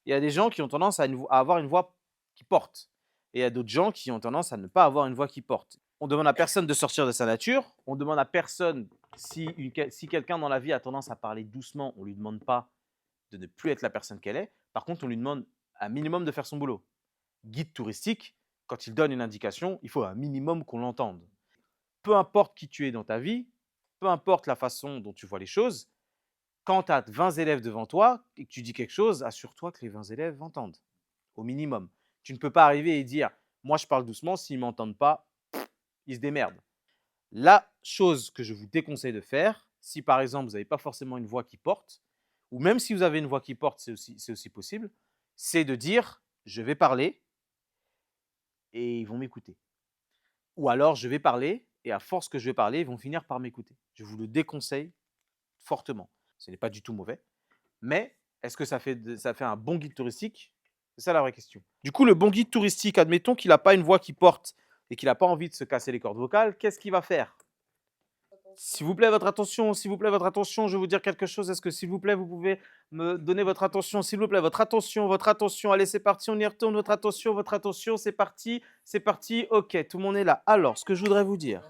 Il y a des gens qui ont tendance à avoir une voix qui porte. Et il y a d'autres gens qui ont tendance à ne pas avoir une voix qui porte. On demande à personne de sortir de sa nature. On demande à personne, si quelqu'un dans la vie a tendance à parler doucement, on ne lui demande pas de ne plus être la personne qu'elle est. Par contre, on lui demande un minimum de faire son boulot. Guide touristique, quand il donne une indication, il faut un minimum qu'on l'entende. Peu importe qui tu es dans ta vie, peu importe la façon dont tu vois les choses, quand tu as 20 élèves devant toi et que tu dis quelque chose, assure-toi que les 20 élèves entendent, au minimum. Tu ne peux pas arriver et dire « moi je parle doucement, s'ils ne m'entendent pas, ils se démerdent ». La chose que je vous déconseille de faire, si par exemple vous n'avez pas forcément une voix qui porte, ou même si vous avez une voix qui porte, c'est aussi possible, c'est de dire « je vais parler et ils vont m'écouter ». Ou alors je vais parler et à force que je vais parler, ils vont finir par m'écouter. Je vous le déconseille fortement. Ce n'est pas du tout mauvais. Mais est-ce que ça fait un bon guide touristique? C'est ça la vraie question. Du coup, le bon guide touristique, admettons qu'il n'a pas une voix qui porte et qu'il n'a pas envie de se casser les cordes vocales, qu'est-ce qu'il va faire? S'il vous plaît, votre attention, s'il vous plaît, votre attention, je vais vous dire quelque chose. Est-ce que, s'il vous plaît, vous pouvez me donner votre attention, s'il vous plaît, votre attention, votre attention. Allez, c'est parti, on y retourne, votre attention, c'est parti, ok, tout le monde est là. Alors, ce que je voudrais vous dire,